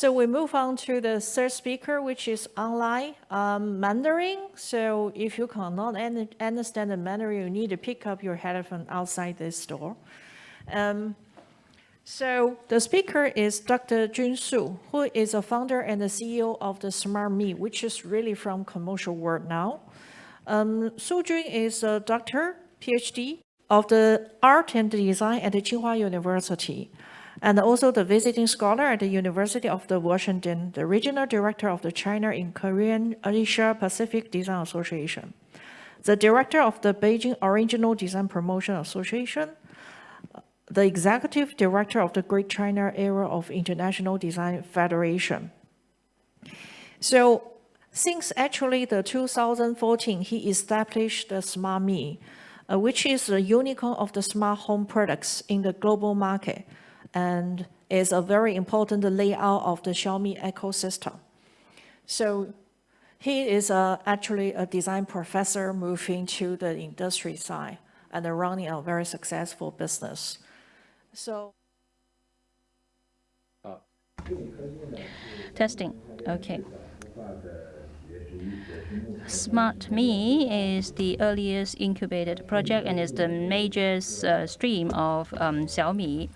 So we move on to the third speaker, which is online Mandarin. So if you cannot understand the Mandarin, you need to pick up your headphone outside this store. So the speaker is Dr. Jun Su, who is a founder and the CEO of the Smartmi, which is really from commercial world now. Su Jun is a doctor, PhD, of the art and design at the Tsinghua University, and also the visiting scholar at the University of Washington, the regional director of the China in Korean Asia Pacific Design Association, the director of the Beijing Original Design Promotion Association, the executive director of the Great China Area of International Design Federation. So since actually the 2014, he established the Smartmi, which is a unicorn of the smart home products in the global market, and is a very important layout of the Xiaomi ecosystem. So he is actually a design professor moving to the industry side and running a very successful business. So, testing, okay. Smartmi is the earliest incubated project and is the major stream of Xiaomi.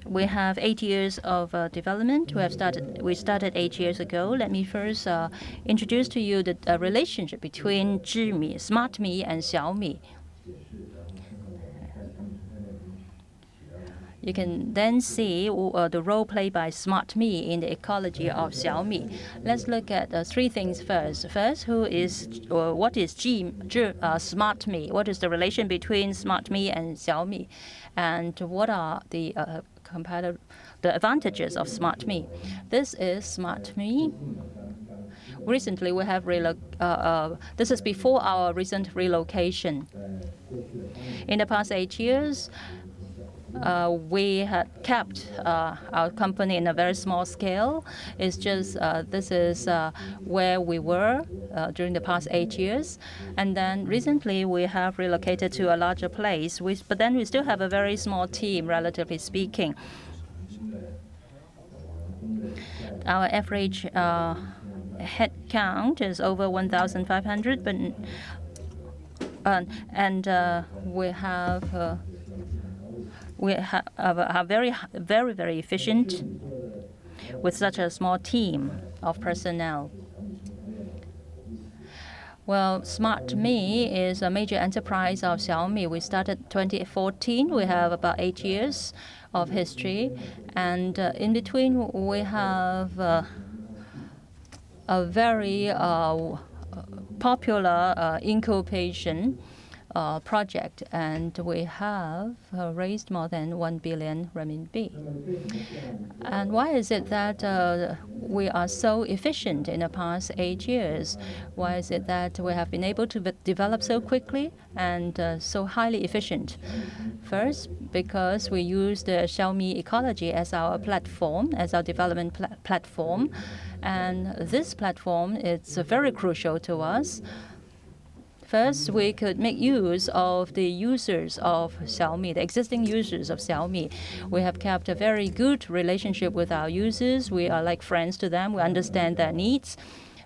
We have 8 years of development. We started 8 years ago. Let me first introduce to you the relationship between Smartmi and Xiaomi. You can then see the role played by Smartmi in the ecology of Xiaomi. Let's look at three things first. First, what is Smartmi? What is the relation between Smartmi and Xiaomi? And what are the advantages of Smartmi? This is Smartmi. Recently, we have this is before our recent relocation. In the past 8 years, we had kept our company in a very small scale. It's just this is where we were during the past 8 years. And then recently we have relocated to a larger place, but then we still have a very small team, relatively speaking. Our average head count is over 1,500, but we are very efficient with such a small team of personnel. Well, Smartmi is a major enterprise of Xiaomi. We started 2014. We have about 8 years of history, and in between we have a very popular incubation project, and we have raised more than 1 billion renminbi. And why is it that we are so efficient in the past 8 years? Why is it that we have been able to develop so quickly and so highly efficient? First, because we use the Xiaomi ecology as our platform, as our development platform, and this platform is very crucial to us. First, we could make use of the users of Xiaomi, the existing users of Xiaomi. We have kept a very good relationship with our users. We are like friends to them. We understand their needs.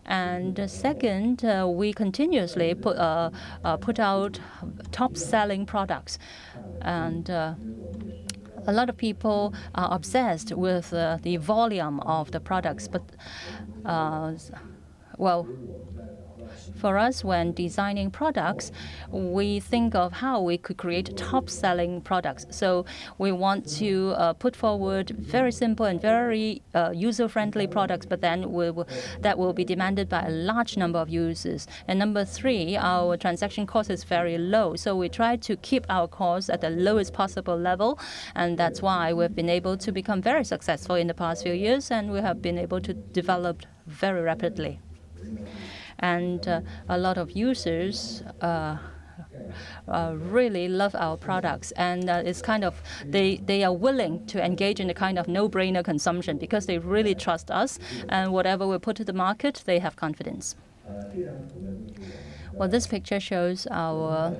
And second, we continuously put out top-selling products. And a lot of people are obsessed with the volume of the products. But, for us, when designing products, we think of how we could create top-selling products. So we want to put forward very simple and very user-friendly products, but then that will be demanded by a large number of users. And number three, our transaction cost is very low. So we try to keep our costs at the lowest possible level. And that's why we've been able to become very successful in the past few years, and we have been able to develop very rapidly. And a lot of users really love our products, and it's kind of they are willing to engage in a kind of no-brainer consumption because they really trust us, and whatever we put to the market, they have confidence. Well, this picture shows our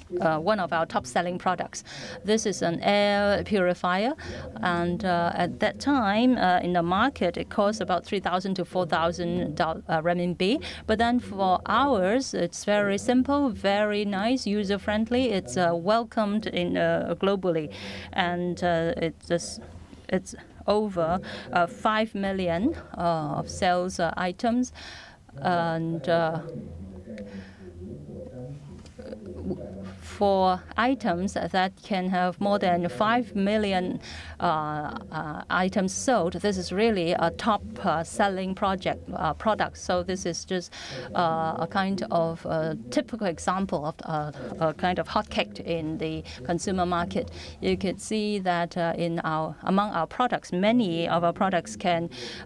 one of our top-selling products. This is an air purifier, and at that time in the market it costs about 3,000 to 4,000 renminbi. But then for ours, it's very simple, very nice, user-friendly. It's welcomed in globally, and it's over 5 million of sales items, and for items that can have more than 5 million items sold, this is really a top selling product. So this is just a kind of typical example of a kind of hotcake in the consumer market. You could see that among our products, many of our products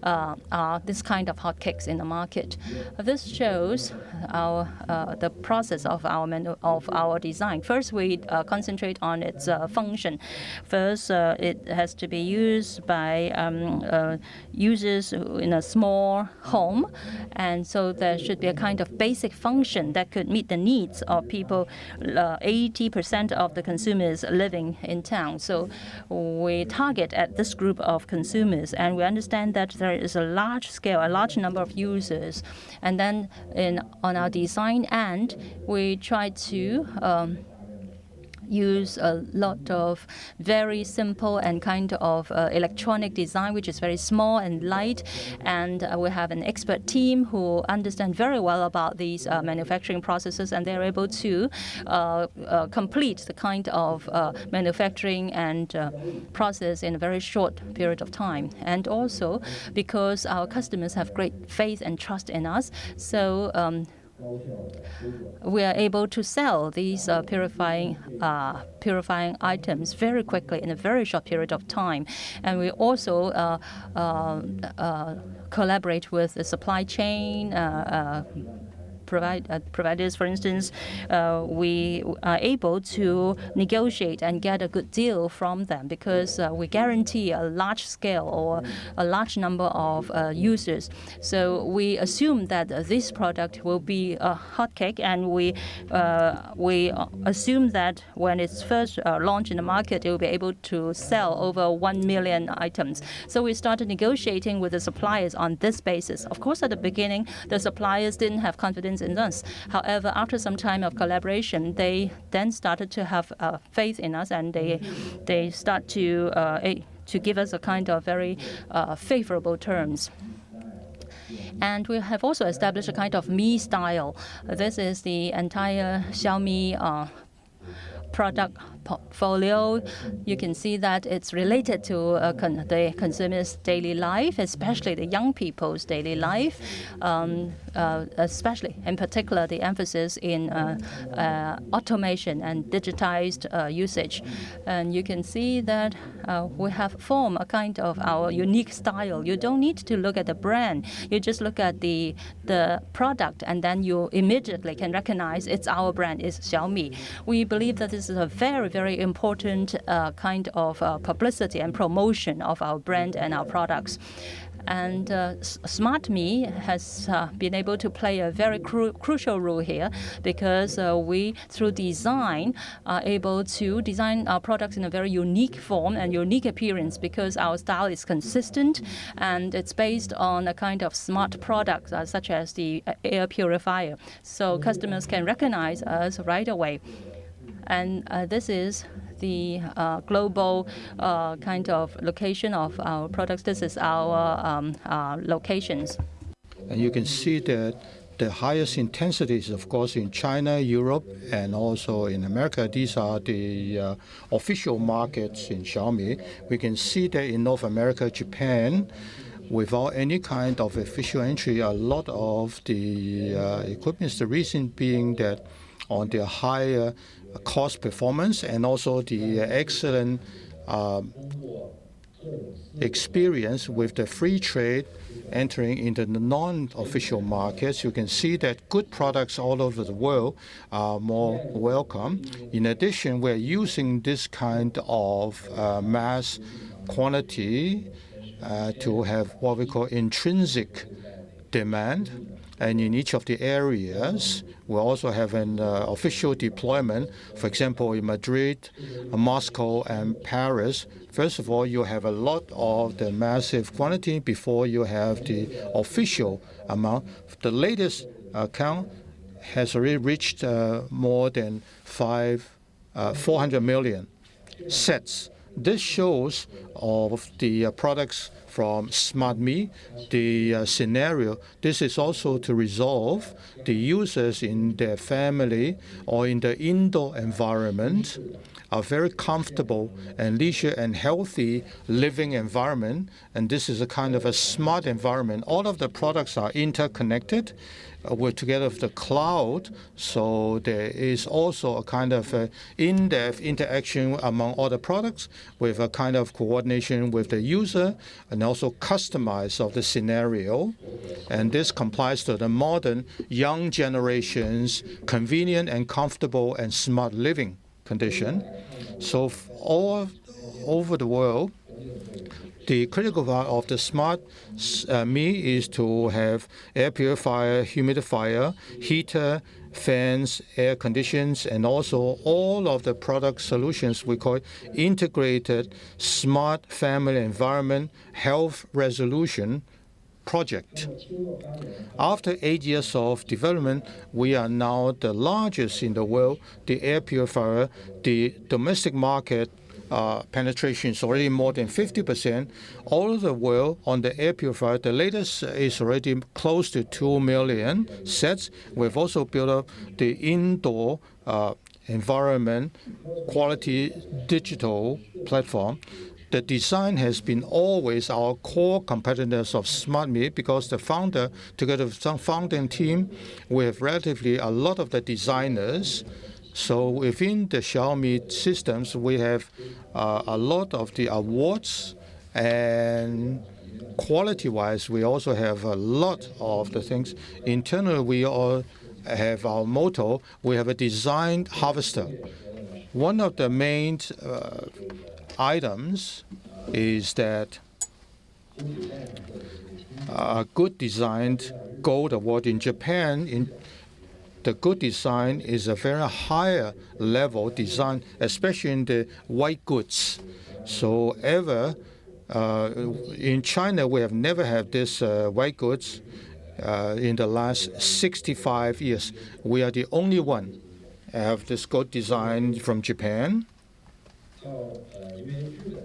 are this kind of hotcakes in the market. This shows the process of our design. First, we concentrate on its function. First, it has to be used by users in a small home, and so there should be a kind of basic function that could meet the needs of people. 80% of the consumers living in town. So we target at this group of consumers, and we understand that there is a large number of users. And then on our design end, we try to use a lot of very simple and kind of electronic design, which is very small and light. And we have an expert team who understand very well about these manufacturing processes, and they're able to complete the kind of manufacturing and process in a very short period of time. And also because our customers have great faith and trust in us, so we are able to sell these purifying items very quickly in a very short period of time. And we also collaborate with the supply chain providers. For instance, we are able to negotiate and get a good deal from them because we guarantee a large scale or a large number of users. So we assume that this product will be a hotcake, and we assume that when it's first launched in the market, it will be able to sell over 1 million items. So we started negotiating with the suppliers on this basis. Of course, at the beginning, the suppliers didn't have confidence in us. However, after some time of collaboration, they then started to have faith in us, and they start to give us a kind of very favorable terms. And we have also established a kind of Mi style. This is the entire Xiaomi product portfolio. You can see that it's related to the consumer's daily life, especially the young people's daily life, especially in particular the emphasis in automation and digitized usage. And you can see that we have formed a kind of our unique style. You don't need to look at the brand. You just look at the product, and then you immediately can recognize it's our brand, it's Xiaomi. We believe that this is a very, very important kind of publicity and promotion of our brand and our products. And Smartmi has been able to play a very crucial role here because we, through design, are able to design our products in a very unique form and unique appearance because our style is consistent and it's based on a kind of smart product such as the air purifier. So customers can recognize us right away. And this is the global kind of location of our products. This is our locations. And you can see that the highest intensity is, of course, in China, Europe, and also in America. These are the official markets in Xiaomi. We can see that in North America, Japan, without any kind of official entry, a lot of the equipment, the reason being that on the higher cost performance and also the excellent experience with the free trade entering into the non-official markets, you can see that good products all over the world are more welcome. In addition, we're using this kind of mass quantity to have what we call intrinsic demand. and in each of the areas, we also have an official deployment. For example, in Madrid, Moscow, and Paris. First of all, you have a lot of the massive quantity before you have the official amount. The latest count has already reached more than 400 million sets. This shows of the products from Smartmi, the scenario. This is also to resolve the users in their family or in the indoor environment are very comfortable and leisure and healthy living environment. And this is a kind of a smart environment. All of the products are interconnected. We're together with the cloud, so there is also a kind of in-depth interaction among all the products with a kind of coordination with the user and also customized of the scenario. And this complies to the modern young generation's convenient and comfortable and smart living condition. So all over the world, the critical part of the Smartmi is to have air purifier, humidifier, heater, fans, air conditions, and also all of the product solutions we call integrated smart family environment health resolution project. After 8 years of development, we are now the largest in the world. The air purifier, the domestic market penetration is already more than 50%. All over the world on the air purifier, the latest is already close to 2 million sets. We've also built up the indoor environment quality digital platform. The design has been always our core competitors of Smartmi because the founder, together with some founding team, we have relatively a lot of the designers. So within the Xiaomi systems, we have a lot of the awards, and quality-wise, we also have a lot of the things. Internally, we all have our motto. We have a design harvester. One of the main items is that a good designed gold award in Japan. The good design is a very higher level design, especially in the white goods. So in China, we have never had this white goods in the last 65 years. We are the only one have this good design from Japan.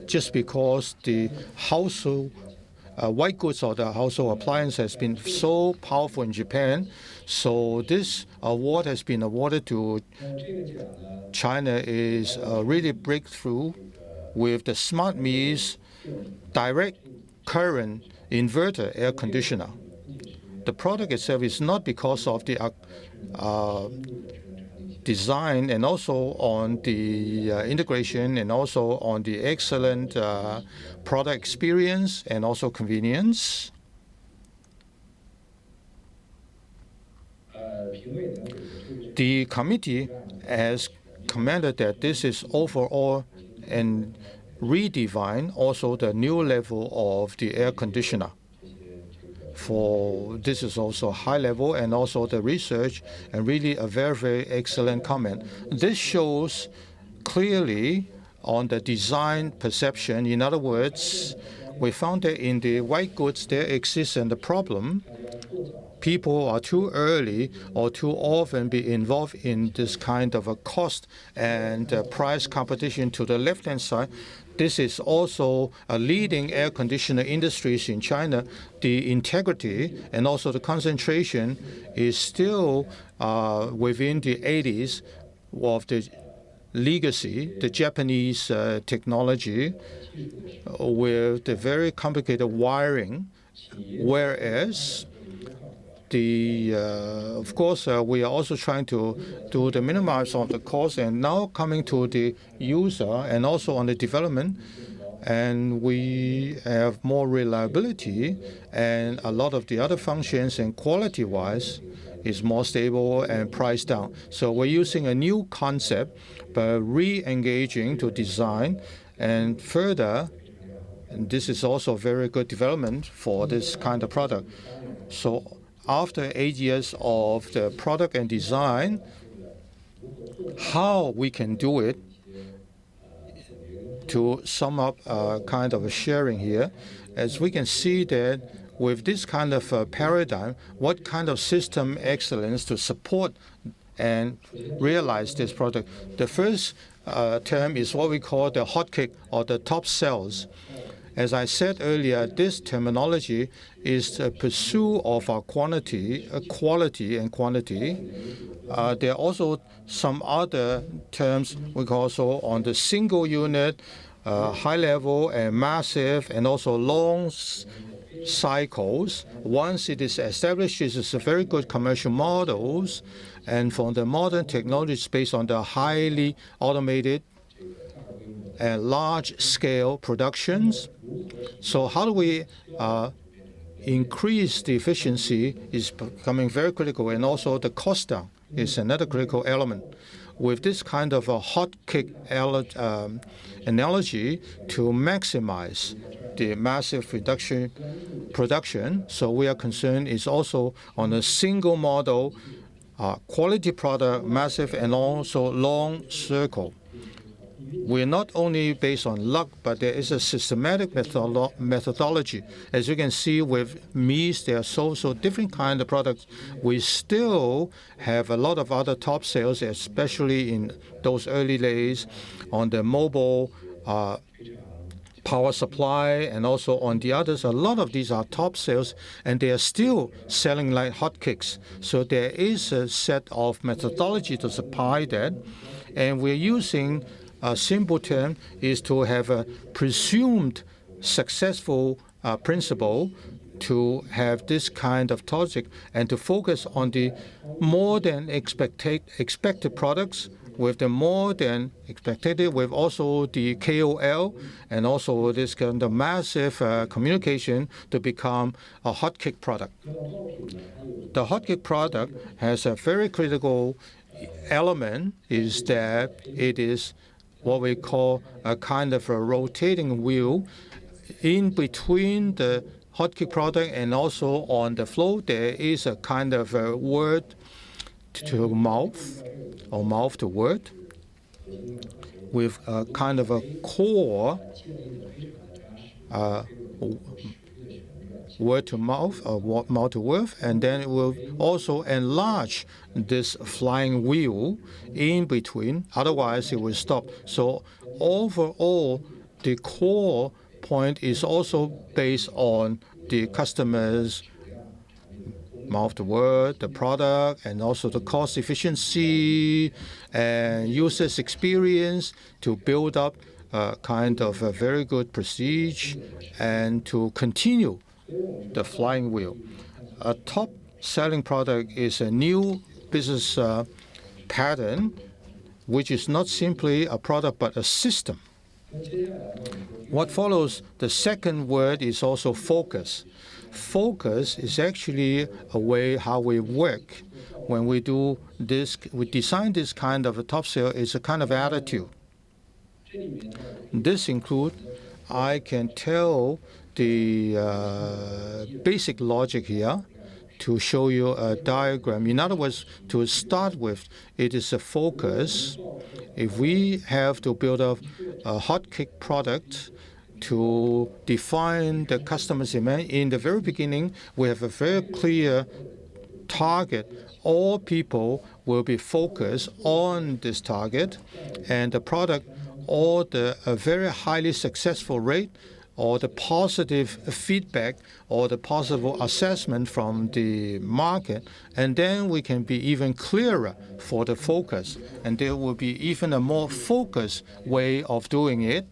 Just because the household white goods or the household appliance has been so powerful in Japan, so this award has been awarded to China is a really breakthrough with the Smartmi's direct current inverter air conditioner. The product itself is not because of the design and also on the integration and also on the excellent product experience and also convenience. The committee has commented that this is overall and redefine also the new level of the air conditioner. For this is also high level and also the research and really a very, very excellent comment. This shows clearly on the design perception. In other words, we found that in the white goods there exists a problem. People are too early or too often be involved in this kind of a cost and price competition to the left-hand side. This is also a leading air conditioner industries in China. The integrity and also the concentration is still within the 80s of the legacy, the Japanese technology with the very complicated wiring, whereas of course, we are also trying to do the minimize of the cost, and now coming to the user and also on the development, and we have more reliability and a lot of the other functions and quality-wise is more stable and priced down. So we're using a new concept, but re-engaging to design and further. And this is also very good development for this kind of product. So after 8 years of the product and design, how we can do it. To sum up kind of a sharing here, as we can see that with this kind of paradigm, what kind of system excellence to support and realize this product. The first term is what we call the hotcake or the top sales. As I said earlier, this terminology is the pursuit of our quality and quantity. There are also some other terms we call also on the single unit, high level and massive, and also long cycles. Once it is established, it is a very good commercial models, and for the modern technologies based on the highly automated and large-scale productions. So how do we increase the efficiency is becoming very critical, and also the cost down is another critical element. With this kind of a hotcake analogy to maximize the massive production, so we are concerned is also on a single model, quality product, massive, and also long cycle. We're not only based on luck, but there is a systematic methodology. As you can see with meats, there are so different kind of products. We still have a lot of other top sales, especially in those early days on the mobile power supply, and also on the others. A lot of these are top sales, and they are still selling like hotcakes. So there is a set of methodology to supply that, and we're using a simple term is to have a presumed successful principle to have this kind of project and to focus on the more than expected products with the more than expected, with also the KOL and also this kind of massive communication to become a hotcake product. The hotcake product has a very critical element is that it is what we call a kind of a rotating wheel. In between the hotcake product and also on the flow, there is a kind of a word to mouth or mouth to word with a kind of a core word to mouth or mouth to word, and then it will also enlarge this flying wheel in between. Otherwise, it will stop. So overall, the core point is also based on the customer's mouth to word, the product, and also the cost efficiency and users' experience to build up a kind of a very good prestige and to continue the flying wheel. A top-selling product is a new business pattern, which is not simply a product but a system. What follows the second word is also focus. Focus is actually a way how we work. When we do this, we design this kind of a top sale, it's a kind of attitude. This includes, I can tell the basic logic here to show you a diagram. In other words, to start with, it is a focus. If we have to build up a hotcake product to define the customer's demand, in the very beginning, we have a very clear target. All people will be focused on this target, and the product or the very highly successful rate or the positive feedback or the possible assessment from the market, and then we can be even clearer for the focus, and there will be even a more focused way of doing it.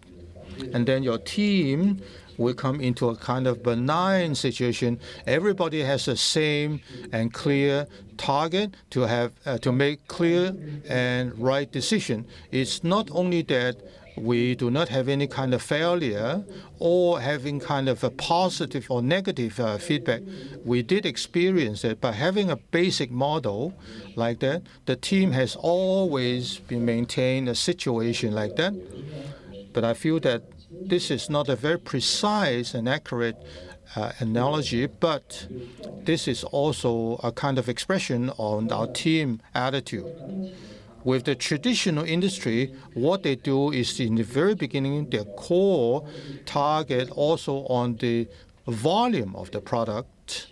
And then your team will come into a kind of benign situation. Everybody has the same and clear target to have to make clear and right decision. It's not only that we do not have any kind of failure or having kind of a positive or negative feedback. We did experience it by having a basic model like that. The team has always been maintained a situation like that. But I feel that this is not a very precise and accurate analogy, but this is also a kind of expression on our team attitude. With the traditional industry, what they do is in the very beginning, their core target also on the volume of the product.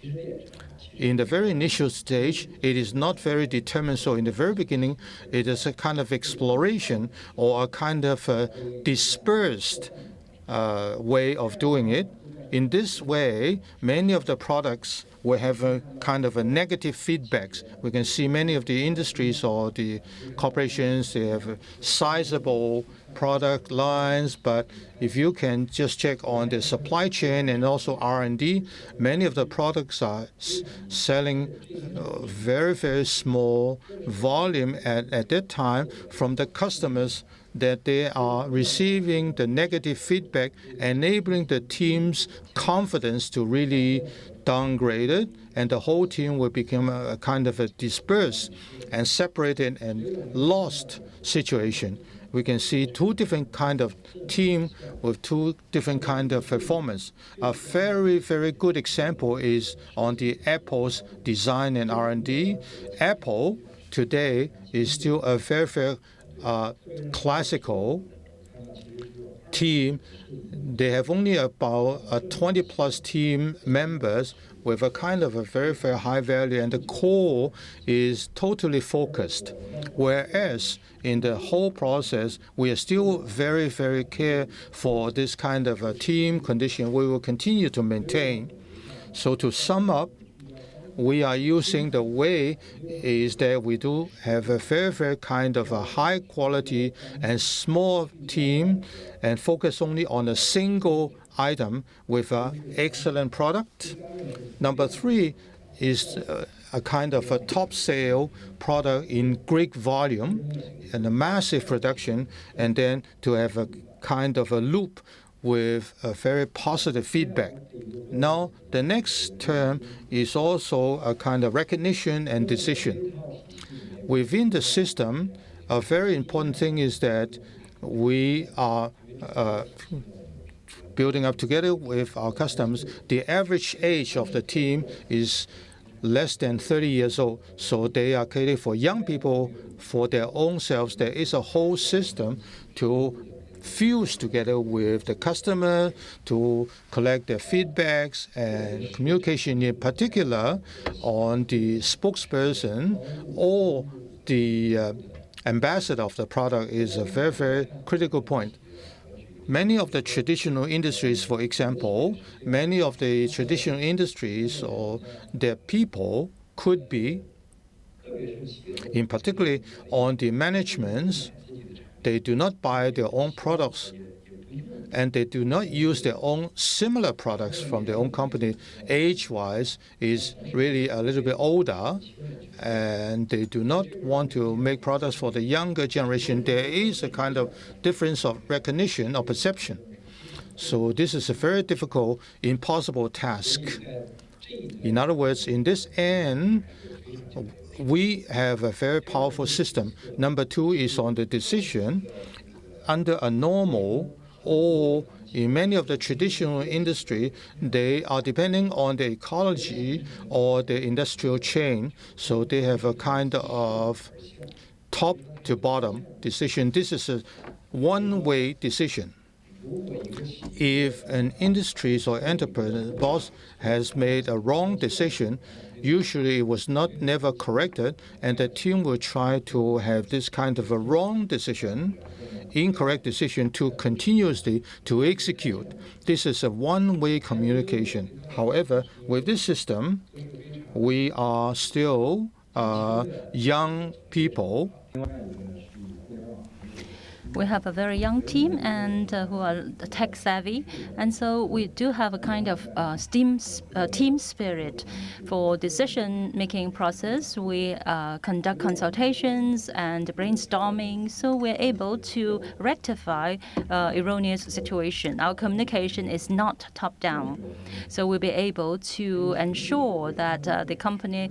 In the very initial stage, it is not very determined. So in the very beginning, it is a kind of exploration or a kind of dispersed way of doing it. In this way, many of the products will have a kind of a negative feedbacks. We can see many of the industries or the corporations, they have sizable product lines, but if you can just check on the supply chain and also R&D, many of the products are selling very, very small volume at that time from the customers that they are receiving the negative feedback, enabling the team's confidence to really downgrade it, and the whole team will become a kind of a dispersed and separated and lost situation. We can see two different kind of team with two different kind of performance. A very, very good example is on the Apple's design and R&D. Apple today is still a very, very classical team. They have only about 20-plus team members with a kind of a very, very high value, and the core is totally focused. Whereas in the whole process, we are still very, very care for this kind of a team condition we will continue to maintain. So to sum up, we are using the way is that we do have a very, very kind of a high quality and small team and focus only on a single item with an excellent product. Number 3 is a kind of a top sale product in great volume and a massive production, and then to have a kind of a loop with a very positive feedback. Now, the next term is also a kind of recognition and decision. Within the system, a very important thing is that we are building up together with our customers. The average age of the team is less than 30 years old, so they are catered for young people for their own selves. There is a whole system to fuse together with the customer to collect their feedbacks and communication, in particular on the spokesperson or the ambassador of the product is a very, very critical point. Many of the traditional industries, for example, or their people could be, in particular on the managements, they do not buy their own products and they do not use their own similar products from their own company. Age-wise is really a little bit older, and they do not want to make products for the younger generation. There is a kind of difference of recognition or perception. So this is a very difficult, impossible task. In other words, in this end, we have a very powerful system. Number 2 is on the decision. Under a normal or in many of the traditional industry, they are depending on the ecology or the industrial chain. So they have a kind of top to bottom decision. This is a one-way decision. If an industry or enterprise boss has made a wrong decision, usually it was never corrected, and the team will try to have this kind of a wrong decision, incorrect decision to continuously to execute. This is a one-way communication. However, with this system, we are still young people. We have a very young team and who are tech savvy, and so we do have a kind of team spirit for decision-making process. We conduct consultations and brainstorming, so we're able to rectify erroneous situation. Our communication is not top-down, so we'll be able to ensure that the company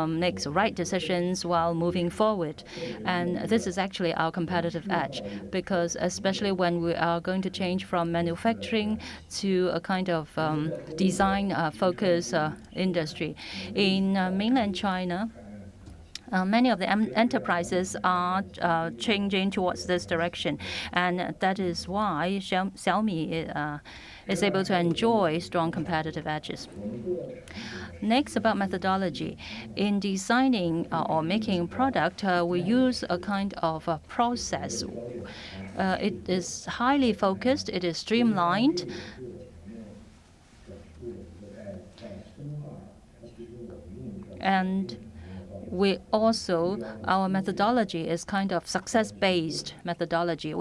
makes right decisions while moving forward. And this is actually our competitive edge, because especially when we are going to change from manufacturing to a kind of design focus industry. In mainland China, many of the enterprises are changing towards this direction, and that is why Xiaomi is able to enjoy strong competitive edges. Next, about methodology. In designing or making product, we use a kind of a process. It is highly focused, it is streamlined, and our methodology is kind of success-based methodology.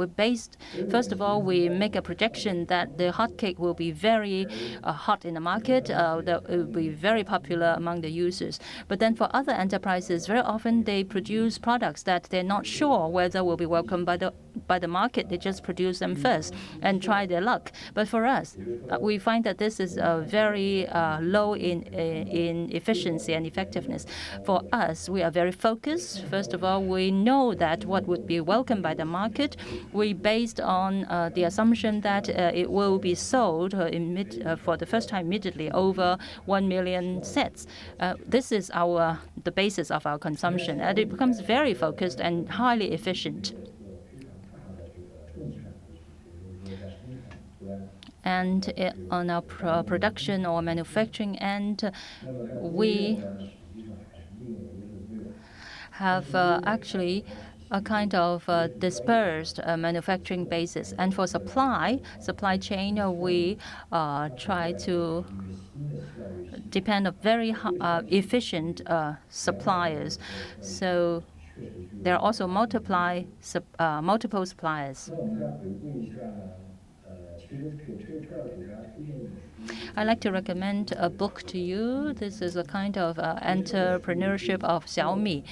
First of all, we make a projection that the hotcake will be very hot in the market, that it will be very popular among the users. But then for other enterprises, very often they produce products that they're not sure whether will be welcomed by the market. They just produce them first and try their luck. But for us, we find that this is very low in efficiency and effectiveness. For us, we are very focused. First of all, we know that what would be welcomed by the market. We based on the assumption that it will be sold for the first time immediately over 1 million sets. This is the basis of our consumption, and it becomes very focused and highly efficient. And on our production or manufacturing end, we have actually a kind of dispersed manufacturing basis. And for supply chain, we try to depend on very efficient suppliers. So there are also multiple suppliers. I'd like to recommend a book to you. This is a kind of entrepreneurship of Xiaomi.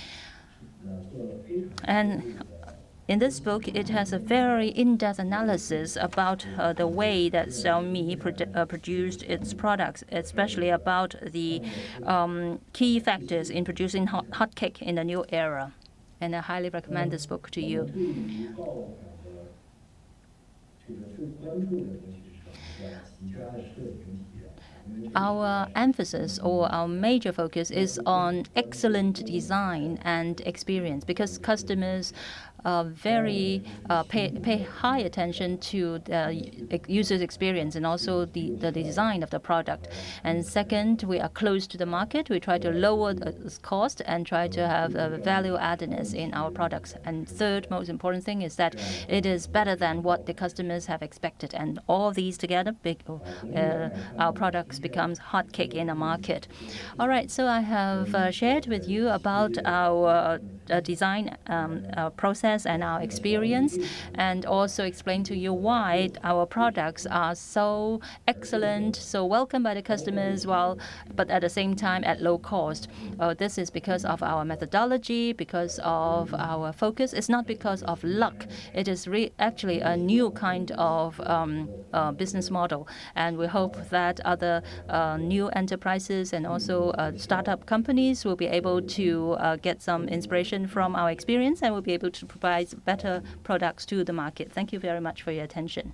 And in this book, it has a very in-depth analysis about the way that Xiaomi produced its products, especially about the key factors in producing hotcake in the new era. And I highly recommend this book to you. Our emphasis or our major focus is on excellent design and experience, because customers pay high attention to the user's experience and also the design of the product. And second, we are close to the market. We try to lower the cost and try to have value addedness in our products. And third, most important thing is that it is better than what the customers have expected. And all these together, our products becomes hotcake in the market. All right, so I have shared with you about our design process and our experience, and also explain to you why our products are so excellent, so welcomed by the customers, but at the same time at low cost. This is because of our methodology, because of our focus. It's not because of luck. It is actually a new kind of business model, and we hope that other new enterprises and also startup companies will be able to get some inspiration from our experience and will be able to provide better products to the market. Thank you very much for your attention.